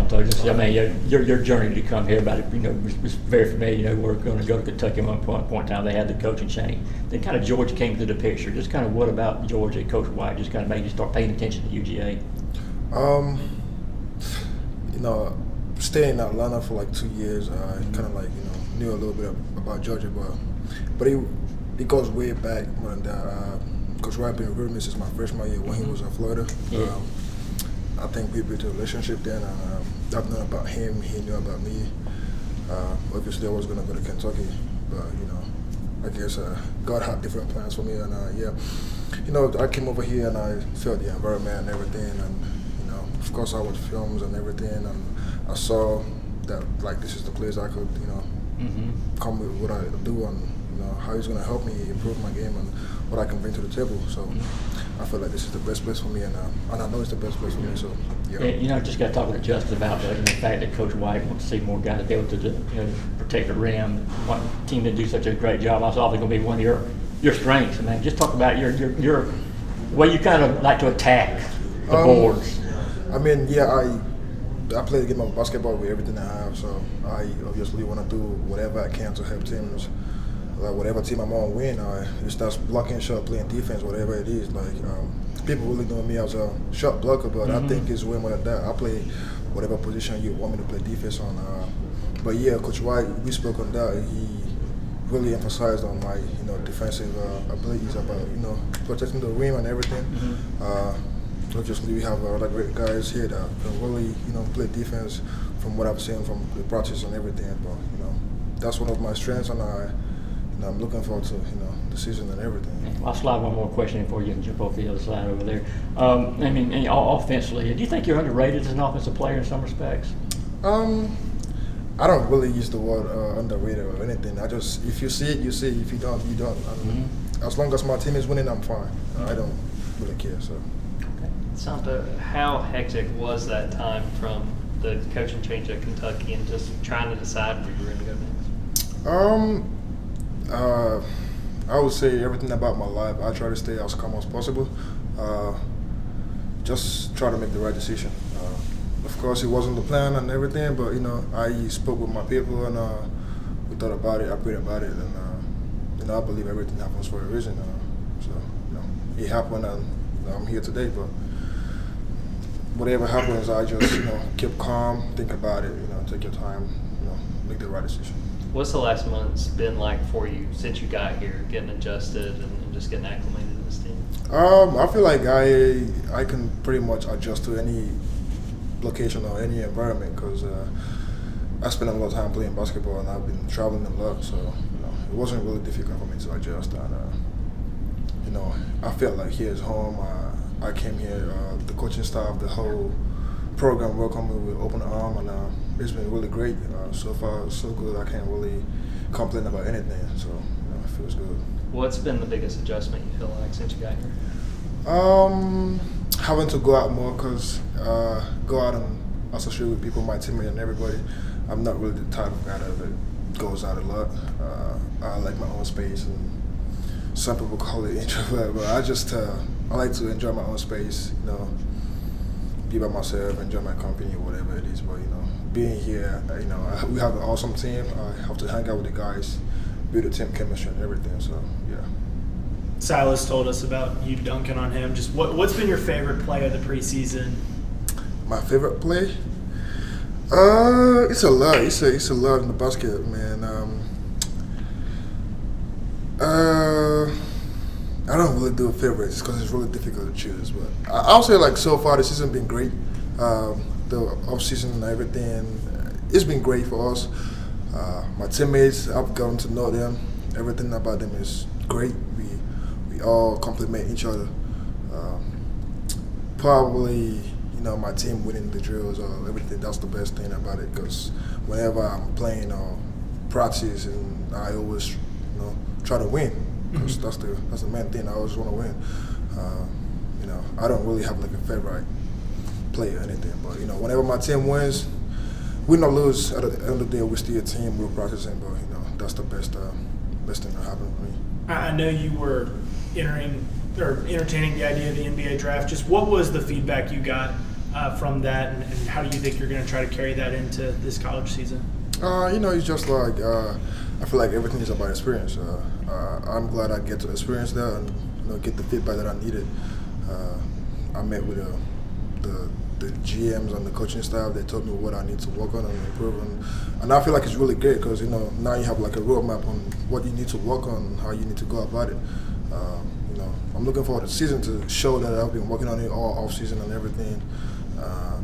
Somto. Just, I mean, your journey to come here, about it, was very familiar. We're going to go to Kentucky at one point in time. They had the coaching change. Then kind of Georgia came into the picture. Just kind of what about Georgia, Coach White, just kind of made you start paying attention to UGA? Staying in Atlanta for like 2 years, I kind of like knew a little bit about Georgia, but it goes way back when Coach White been recruiting me since my freshman year when he was in Florida. Yeah. I think we built a relationship then. I've known about him, he knew about me. Obviously, I was gonna go to Kentucky, but I guess God had different plans for me, and I came over here and I felt the environment and everything, and of course I watched films and everything, and I saw that like this is the place I could come with what I do and how he's gonna help me improve my game and what I can bring to the table. So I feel like this is the best place for me, and I know it's the best place for me. So yeah. Just got talking to Justin about the fact that Coach White wants to see more guys be able to protect the rim. Want the team to do such a great job. That's obviously going to be one of your strengths. Man, just talk about your way you kind of like to attack the boards. I mean, I play the game of basketball with everything I have, so I obviously want to do whatever I can to help teams. Like whatever team I'm on win, it starts blocking shot, playing defense, whatever it is. Like people really know me as a shot blocker, but I think it's way more than that. I play whatever position you want me to play defense on. But yeah, Coach White, we spoke on that. He really emphasized on my defensive abilities about protecting the rim and everything. Obviously, we have other great guys here that can really play defense from what I've seen from the practice and everything. But that's one of my strengths, and I'm looking forward to the season and everything. I'll slide one more question before you can jump off the other side over there. Offensively, do you think you're underrated as an offensive player in some respects? I don't really use the word underrated or anything. I just, if you see it, you see it. If you don't, you don't. As long as my team is winning, I'm fine. I don't really care. So. Okay. Somto, how hectic was that time from the coaching change at Kentucky and just trying to decide where you were going to go next? I would say everything about my life, I try to stay as calm as possible. Just try to make the right decision. Of course, it wasn't the plan and everything, but I spoke with my people and we thought about it. I prayed about it, and I believe everything happens for a reason. So it happened, and I'm here today. But whatever happens, I just keep calm, think about it. Take your time, make the right decision. What's the last month's been like for you since you got here, getting adjusted and just getting acclimated to this team? I feel like I can pretty much adjust to any location or any environment because I spent a lot of time playing basketball and I've been traveling a lot, so it wasn't really difficult for me to adjust. And I felt like here's home. I came here, the coaching staff, the whole program welcomed me with open arm, and it's been really great. So far, so good. I can't really complain about anything. So it feels good. What's been the biggest adjustment you feel like since you got here? Having to go out more, because go out and associate with people, my teammates and everybody. I'm not really the type of guy that goes out a lot. I like my own space, and some people call it introvert, but I like to enjoy my own space. Be by myself, enjoy my company, whatever it is. But being here, we have an awesome team. I have to hang out with the guys, build the team chemistry and everything. So yeah. Silas told us about you dunking on him. Just what's been your favorite play of the preseason? My favorite play? It's a lot. It's a lot in the basket, man. I don't really do favorites because it's really difficult to choose. But I'll say like so far the season been great. The off season and everything, it's been great for us. My teammates, I've gotten to know them. Everything about them is great. We all complement each other. Probably, my team winning the drills or everything. That's the best thing about it, because whenever I'm playing or practice, and I always, try to win. Because that's the main thing. I always want to win. I don't really have like a favorite play or anything, but whenever my team wins, win or lose, at the end of the day, we're still a team. We're practicing, but that's the best thing that happened for me. I know you were entertaining the idea of the NBA draft. Just what was the feedback you got from that, and how do you think you're going to try to carry that into this college season? It's just like I feel like everything is about experience. I'm glad I get to experience that and get the feedback that I needed. I met with the GMs and the coaching staff. They told me what I need to work on and improve on, and I feel like it's really great because now you have like a roadmap on what you need to work on, how you need to go about it. I'm looking forward to the season to show that I've been working on it all off season and everything,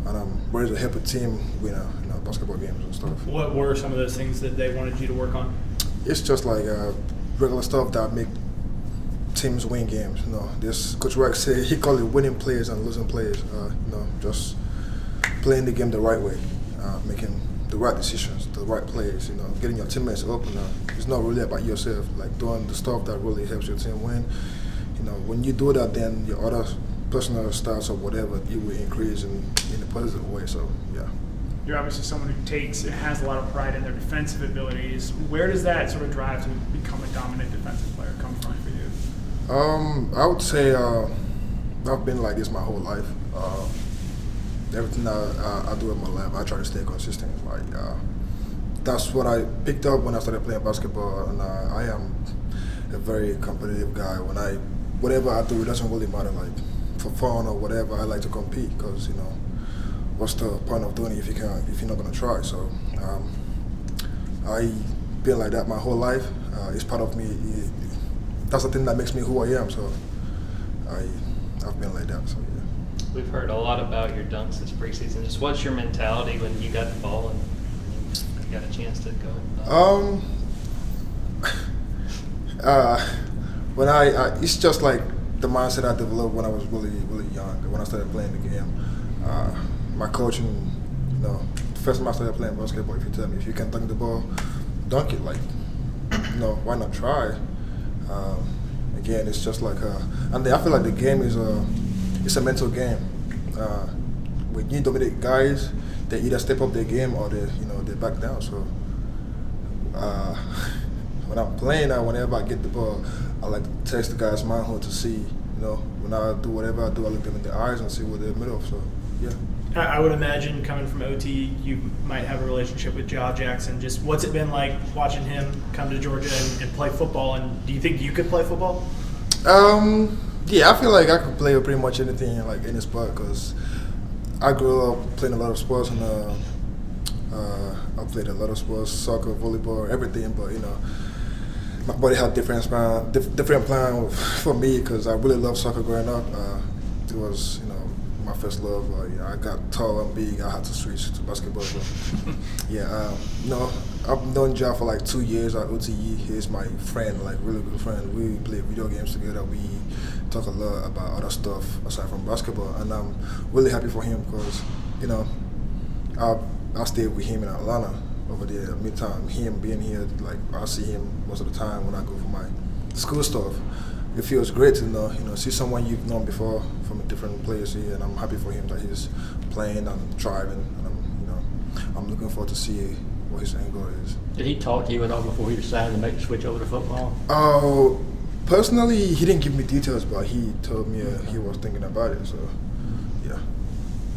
and I'm ready to help a team win basketball games and stuff. What were some of those things that they wanted you to work on? It's just like regular stuff that make teams win games. This Coach Rex said he called it winning plays and losing plays. Just playing the game the right way, making the right decisions, the right plays. Getting your teammates open. It's not really about yourself. Like doing the stuff that really helps your team win. When you do that, then your other personal stats or whatever, it will increase in a positive way. So yeah. You're obviously someone who takes and has a lot of pride in their defensive abilities. Where does that sort of drive to become a dominant defensive player come from for you? I would say I've been like this my whole life. Everything I do in my life, I try to stay consistent. That's what I picked up when I started playing basketball, and I am a very competitive guy. Whatever I do, it doesn't really matter. Like for fun or whatever, I like to compete because what's the point of doing it if you're not gonna try? So I've been like that my whole life. It's part of me. That's the thing that makes me who I am. So I've been like that. So yeah. We've heard a lot about your dunks this preseason. Just what's your mentality when you got the ball and you got a chance to go? When it's just like the mindset I developed when I was really, really young. When I started playing the game, my coaching, the first time I started playing basketball, if you tell me if you can dunk the ball, dunk it. Like, why not try? Again, it's just like, and I feel like the game is it's a mental game. When you dominate guys, they either step up their game or they back down. So when I'm playing, whenever I get the ball, I like to test the guy's manhood to see, when I do whatever I do, I look them in the eyes and see what they're in the middle of. So yeah. I would imagine coming from OT, you might have a relationship with Jah Jackson. Just what's it been like watching him come to Georgia and play football? And do you think you could play football? Yeah, I feel like I could play pretty much anything, like any sport, because I grew up playing a lot of sports, and I played a lot of sports, soccer, volleyball, everything. But my body had different plan for me because I really loved soccer growing up. It was my first love. I got tall and big. I had to switch to basketball. But yeah, I've known Jah for like 2 years at OTE. He's my friend, like really good friend. We play video games together. We talk a lot about other stuff aside from basketball, and I'm really happy for him because I stayed with him in Atlanta over there midtime. Him being here, like I see him most of the time when I go for my school stuff. It feels great to see someone you've known before from a different place here, and I'm happy for him that he's playing and thriving, and I'm looking forward to see what his end goal is. Did he talk to you at all before he decided to make the switch over to football? Personally, he didn't give me details, but he told me he was thinking about it. So, yeah.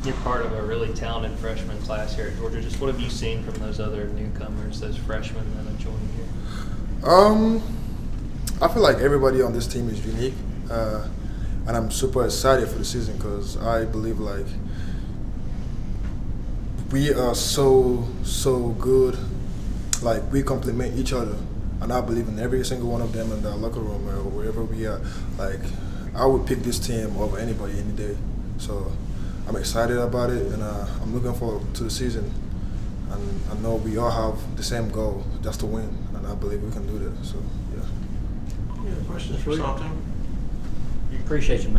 You're part of a really talented freshman class here at Georgia. Just what have you seen from those other newcomers, those freshmen that have joined here? I feel like everybody on this team is unique, and I'm super excited for the season because I believe like we are so good, like we complement each other, and I believe in every single one of them in the locker room or wherever we are. Like I would pick this team over anybody any day, so I'm excited about it, and I'm looking forward to the season. And I know we all have the same goal, just to win, and I believe we can do that. So yeah. Questions for Somto? Appreciate you, man.